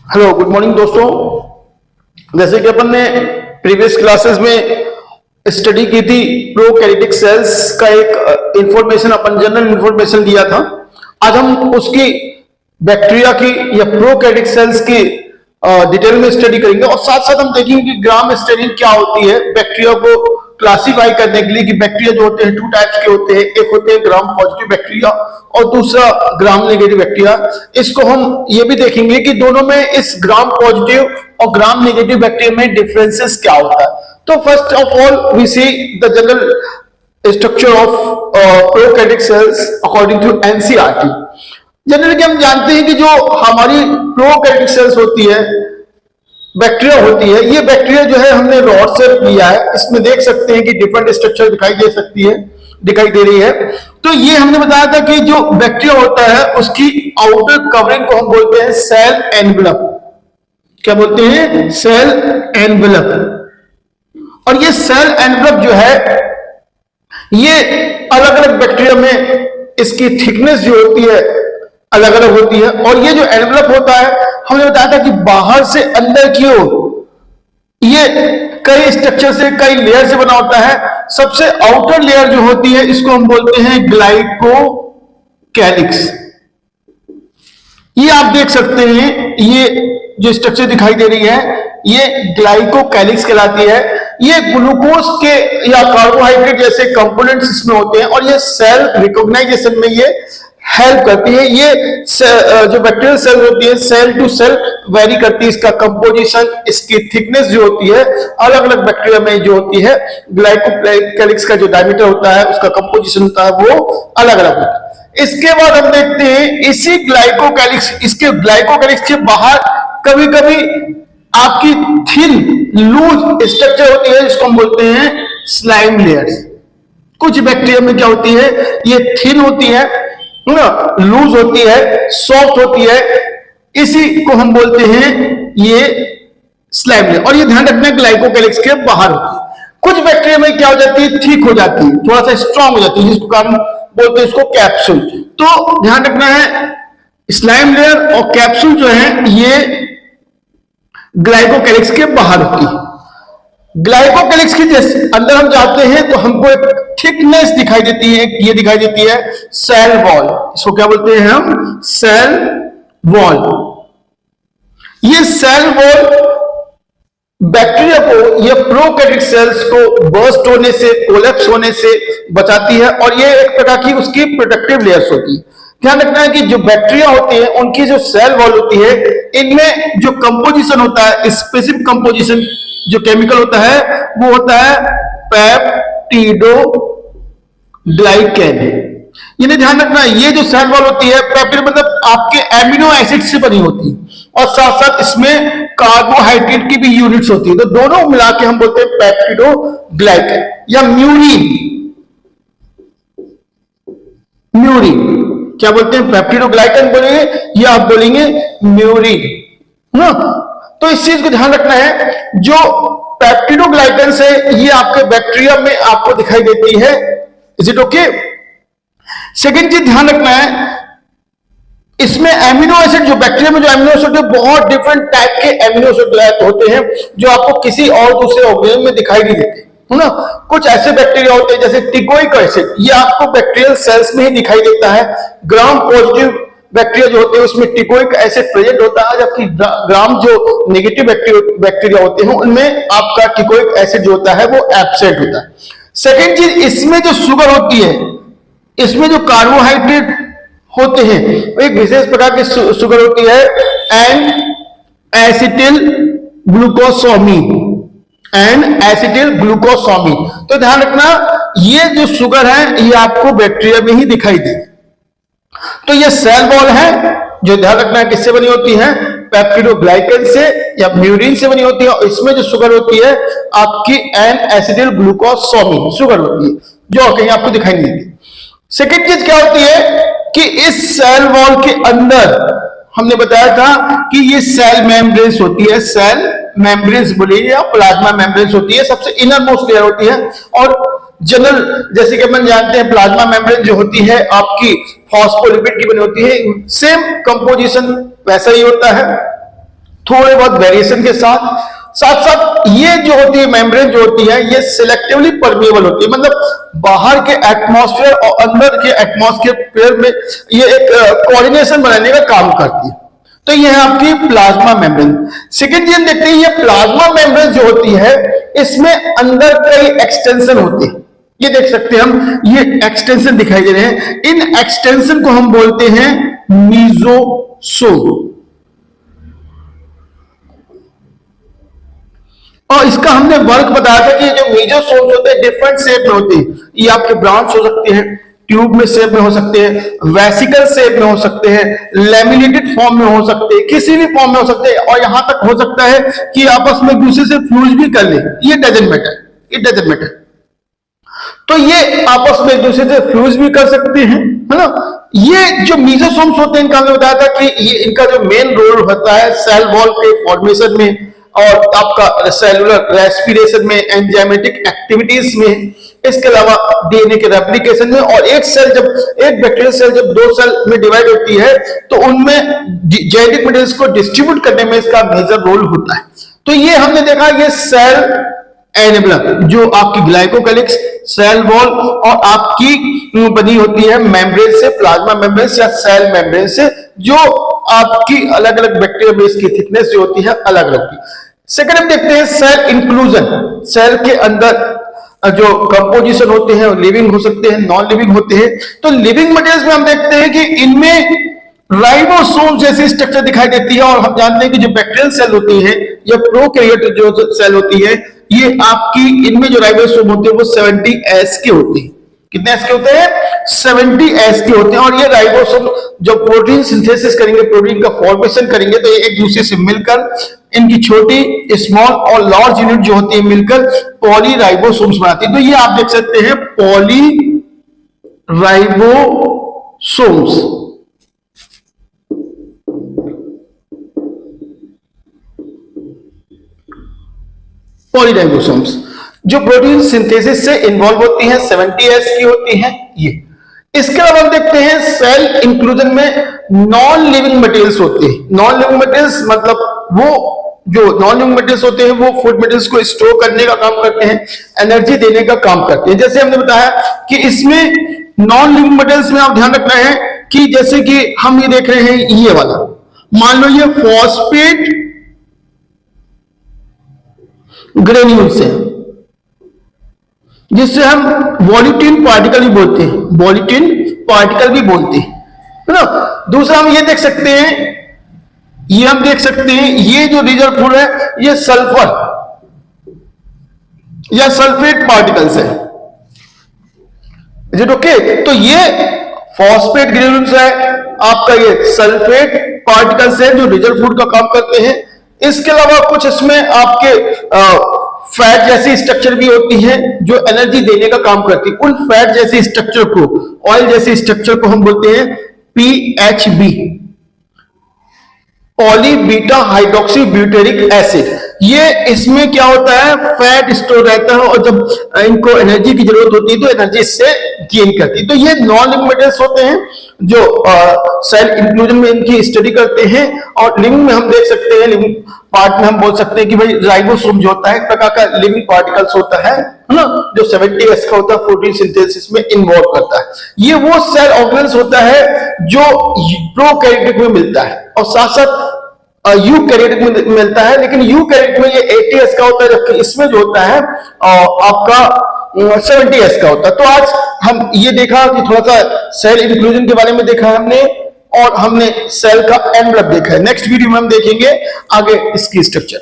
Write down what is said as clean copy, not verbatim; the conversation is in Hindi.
हेलो, गुड मॉर्निंग दोस्तों। जैसे कि अपन ने प्रीवियस क्लासेस में स्टडी की थी, प्रोकैरियोटिक सेल्स का एक इंफॉर्मेशन, अपन जनरल इंफॉर्मेशन दिया था। आज हम उसकी बैक्टीरिया की या प्रोकैरियोटिक सेल्स की डिटेल में स्टडी करेंगे और साथ साथ हम देखेंगे कि ग्राम स्टेनिंग क्या होती है बैक्टीरिया को क्लासिफाई करने के लिए। कि बैक्टीरिया जो होते हैं टू टाइप्स के होते हैं, एक होते हैं ग्राम पॉजिटिव बैक्टीरिया और दूसरा ग्राम नेगेटिव बैक्टीरिया। इसको हम ये भी देखेंगे कि दोनों में इस ग्राम पॉजिटिव और ग्राम नेगेटिव बैक्टीरिया में डिफरेंसेस क्या होता है। तो first of all we see the general structure of prokaryotic cells according to NCERT. Generally हम जानते हैं कि जो हमारी प्रोकैरियोटिक सेल्स होती है, बैक्टीरिया होती है, ये बैक्टीरिया जो है हमने रॉड से लिया है। इसमें देख सकते हैं कि डिफरेंट स्ट्रक्चर दिखाई दे रही है। तो ये हमने बताया था कि जो बैक्टीरिया होता है उसकी आउटर कवरिंग को हम बोलते हैं सेल एनवेलप। क्या बोलते हैं? Cell envelope. और ये सेल एनवेलप जो है ये अलग अलग बैक्टीरिया में इसकी थिकनेस जो होती है अलग अलग होती है। और ये जो एनवेलप होता है हमने बताया था कि बाहर से अंदर की ओर ये कई स्ट्रक्चर से, कई लेयर से बना होता है। सबसे आउटर लेयर जो होती है इसको हम बोलते हैं ग्लाइकोकैलिक्स। ये आप देख सकते हैं, ये जो स्ट्रक्चर दिखाई दे रही है ये ग्लाइकोकैलिक्स कहलाती है। ये ग्लूकोज के या कार्बोहाइड्रेट जैसे कंपोनेंट्स इसमें होते हैं और ये सेल रिकॉग्नाइजेशन में ये हेल्प करती है। ये जो बैक्टीरियल सेल होती है सेल टू सेल वेरी करती है, इसका कंपोजिशन, इसकी थिकनेस जो होती है अलग अलग बैक्टीरिया में जो होती है। ग्लाइकोकैलिक्स का जो डायमीटर होता है, उसका कंपोजिशन होता है, वो अलग अलग होता है। इसके बाद हम देखते हैं इसी इसके ग्लाइकोकैलिक्स के बाहर कभी कभी आपकी थिन लूज स्ट्रक्चर होती है जिसको हम बोलते हैं स्लाइम लेयर्स। कुछ बैक्टीरिया में क्या होती है, ये थिन होती है ना, लूज होती है, सॉफ्ट होती है, इसी को हम बोलते हैं ये स्लाइम लेयर। और ये ध्यान रखना ग्लाइकोकैलिक्स के बाहर होती है। कुछ बैक्टीरिया में क्या हो जाती है, थिक हो जाती है, थोड़ा सा स्ट्रांग हो जाती है, जिसको कारण बोलते हैं इसको कैप्सूल। तो ध्यान रखना है स्लाइम लेयर और कैप्सूल जो है ये ग्लाइकोकैलिक्स के बाहर होती है। ग्लाइकोकैलिक्स के जैसे अंदर हम जाते हैं तो हमको एक थिकनेस दिखाई देती है, ये दिखाई देती है सेल वॉल। इसको क्या बोलते हैं हम? Cell wall. ये सेल वॉल बैक्टीरिया को, ये प्रोकैरियोटिक सेल्स को बर्स्ट होने से, कोलैप्स होने से बचाती है और ये एक प्रकार की उसकी प्रोटेक्टिव लेयर्स होती है। ध्यान रखना है कि जो बैक्टीरिया होती है उनकी जो सेल वॉल होती है इनमें जो कंपोजिशन होता है, स्पेसिफिक कंपोजिशन जो केमिकल होता है वो होता है पेप्टिडोग्लाइकैन। ये ध्यान रखना है, ये जो सेल वॉल होती है पेप्टिड मतलब आपके एमिनो एसिड से बनी होती है और साथ साथ इसमें कार्बोहाइड्रेट की भी यूनिट्स होती है। तो दोनों मिला के हम बोलते हैं पेप्टिडोग्लाइकैन या म्यूरिन। क्या बोलते हैं? पेप्टिडोग्लाइकैन बोलेंगे या आप बोलेंगे म्यूरिन ना। तो इस चीज को ध्यान रखना है, जो पेप्टिडोग्लाइकैन से ये आपके बैक्टीरिया में आपको दिखाई देती है। Is it okay? सेकेंड चीज ध्यान रखना है, इसमें एमिनो एसिड, जो बैक्टीरिया में जो एमिनो एसिड बहुत डिफरेंट टाइप के एमिनो एसिड होते हैं जो आपको किसी और दूसरे ऑर्गेनिज्म में दिखाई नहीं देते, है ना। कुछ ऐसे बैक्टीरिया होते हैं जैसे टिकोइक एसिड, ये आपको बैक्टीरियल सेल्स में ही दिखाई देता है। ग्राम पॉजिटिव बैक्टीरिया जो होते हैं उसमें टिकोइक एसिड प्रेजेंट होता है, जबकि ग्राम जो नेगेटिव बैक्टीरिया होते हैं उनमें आपका टिकोइक एसिड जो होता है वो एब्सेंट होता है। सेकेंड चीज, इसमें जो शुगर होती है, इसमें जो कार्बोहाइड्रेट होते हैं, एक विशेष प्रकार की शुगर होती है एन एसिटिल ग्लूकोसामीन। तो ध्यान रखना ये जो शुगर है ये आपको बैक्टीरिया में ही दिखाई देगी। तो ये सेल वॉल है जो ध्यान रखना है किससे बनी होती है, पेप्टिडोग्लाइकैन से या म्यूरिन से बनी होती है। और इसमें जो शुगर होती है आपकी एन एसिटिल ग्लूकोसामीन शुगर होती है जो कहीं आपको दिखाई नहीं देती। सेकेंड चीज क्या होती है कि इस सेल वॉल के अंदर हमने बताया था कि ये सेल मेम्ब्रेन्स होती है, सेल मेम्ब्रेन्स बोलिए या प्लाज्मा मेम्ब्रेन्स होती है, सबसे इनर मोस्ट लेयर होती है। और जनरल जैसे कि अपन जानते हैं प्लाज्मा मेम्ब्रेन जो होती है आपकी फॉस्फोलिपिड की बनी होती है, सेम कंपोजिशन वैसा ही होता है। थोड़े बहुत वेरिएशन के साथ साथ ये जो होती है मेम्ब्रेन जो होती है ये सिलेक्टिवली परमेबल होती है, मतलब बाहर के एटमॉस्फेयर और अंदर के एटमॉस्फेयर में ये एक कोऑर्डिनेशन बनाने का काम करती है। तो ये है आपकी प्लाज्मा मेम्ब्रेन। सेकेंड चीज देखते हैं, ये प्लाज्मा मेम्ब्रेन जो होती है इसमें अंदर कई एक्सटेंशन होते हैं। ये देख सकते हैं हम, ये एक्सटेंशन दिखाई दे रहे हैं। इन एक्सटेंशन को हम बोलते हैं मीजोसोम। और इसका हमने वर्क बताया था कि जो मीजोसोम्स होते हैं डिफरेंट शेप में होते हैं। ये आपके ब्रांच हो सकते हैं, ट्यूब में शेप में हो सकते हैं, वेसिकल शेप में हो सकते हैं, लैमिनेटेड फॉर्म में हो सकते हैं, किसी भी फॉर्म में हो सकते हैं, और यहां तक हो सकता है कि आपस में एक दूसरे से फ्यूज भी कर ले। ये doesn't matter, it doesn't matter. तो ये आपस में एक दूसरे से फ्यूज भी कर सकते हैं, है ना। ये जो मीजोसोम्स होते हैं इनका हमने बताया था कि ये इनका जो मेन रोल होता है सेल वॉल के फॉर्मेशन में और आपका सेलुलर रेस्पिरेशन में, एंजाइमेटिक एक्टिविटीज में, इसके अलावा डीएनए के रेप्लिकेशन में। और एक बैक्टीरियल सेल जब 2 सेल में डिवाइड होती है तो उनमें जेनेटिक मटेरियल्स को डिस्ट्रीब्यूट करने में इसका मेजर रोल होता है। तो ये हमने देखा, ये सेल एनेबलर जो आपकी ग्लाइकोकैलिक्स, सेल वॉल और आपकी बनी होती है मेम्ब्रेन से, प्लाज्मा मेम्ब्रेन या सेल मेम्ब्रेन से, जो आपकी अलग अलग बैक्टीरिया बेस की थिकनेस जो होती है अलग अलग की। सेकंड हम देखते हैं सेल इंक्लूजन। सेल के अंदर जो कंपोजिशन होते हैं लिविंग हो सकते हैं, नॉन लिविंग होते हैं। तो लिविंग मटेरियल्स में हम देखते हैं कि इनमें राइबोसोम जैसी स्ट्रक्चर दिखाई देती है। और हम जानते हैं कि जो बैक्टीरियल सेल होती है या प्रोकैरियोटिक जो सेल होती है, ये आपकी इनमें जो राइबोसोम होते हैं वो 70S के होते हैं। कितने एस के होते हैं? 70S के होते हैं। और ये राइबोसोम जब प्रोटीन सिंथेसिस करेंगे, प्रोटीन का फॉर्मेशन करेंगे, तो ये एक दूसरे से मिलकर इनकी छोटी, स्मॉल और लार्ज यूनिट जो होती है मिलकर पॉलीराइबोसोम्स बनाती है। तो ये आप देख सकते हैं पॉलीराइबोसोम्स। पॉलीराइबोसोम्स जो प्रोटीन सिंथेसिस से इन्वॉल्व होती हैं, 70S की होती हैं ये। इसके अलावा हम देखते हैं सेल इंक्लूजन में नॉन लिविंग मटेरियल्स होते हैं। नॉन लिविंग मटेरियल्स मतलब वो जो नॉन लिविंग मटेरियल्स होते हैं वो फूड मटेरियल्स को स्टोर करने का काम करते हैं, एनर्जी देने का काम करते हैं। जैसे हमने बताया कि इसमें नॉन लिविंग मटेरियल्स में आप ध्यान रखना है कि जैसे कि हम ये देख रहे हैं ये वाला, मान लो ये फॉस्फेट ग्रेन्यूल्स है, जिससे हम वॉल्यूटिन पार्टिकल भी बोलते हैं, वॉल्यूटिन पार्टिकल भी बोलते हैं, है ना। दूसरा हम ये देख सकते हैं, ये हम देख सकते हैं ये जो रिजर्व फूड है ये सल्फर या सल्फेट पार्टिकल्स है। Is it okay? तो ये फॉस्फेट ग्रेन्यूल्स है, आपका ये सल्फेट पार्टिकल्स है जो रिजर्व फूड का काम करते हैं। इसके अलावा कुछ इसमें आपके फैट जैसी स्ट्रक्चर भी होती है जो एनर्जी देने का काम करती है। उन फैट जैसी स्ट्रक्चर को, ऑयल जैसी स्ट्रक्चर को हम बोलते हैं PHB, poly beta hydroxy butyric acid. ये इसमें क्या होता है, फैट स्टोर रहता है और जब इनको एनर्जी की जरूरत होती है तो एनर्जी इससे गेन करती है। तो ये नॉन लिविंग मटेरियल्स होते हैं जो सेल इंक्लूजन में इनकी स्टडी करते हैं। और लिविंग में हम देख सकते हैं, लिविंग पार्ट में हम बोल सकते हैं कि भाई राइबोसोम जो होता है एक प्रकार का लिविंग पार्टिकल्स होता है ना, जो 70S का होता है, प्रोटीन सिंथेसिस में इन्वॉल्व करता है। ये वो सेल ऑर्गेनल्स होता है जो प्रोकैरियोटिक में मिलता है और साथ साथ यूकैरियोटिक में मिलता है। लेकिन यूकैरियोटिक में ये 80S का होता है, जबकि इसमें जो होता है आपका 70S का होता है। तो आज हम ये देखा कि थोड़ा सा सेल इंक्लूजन के बारे में देखा हमने, और हमने सेल का एनवेलप देखा है। नेक्स्ट वीडियो में हम देखेंगे आगे इसकी स्ट्रक्चर।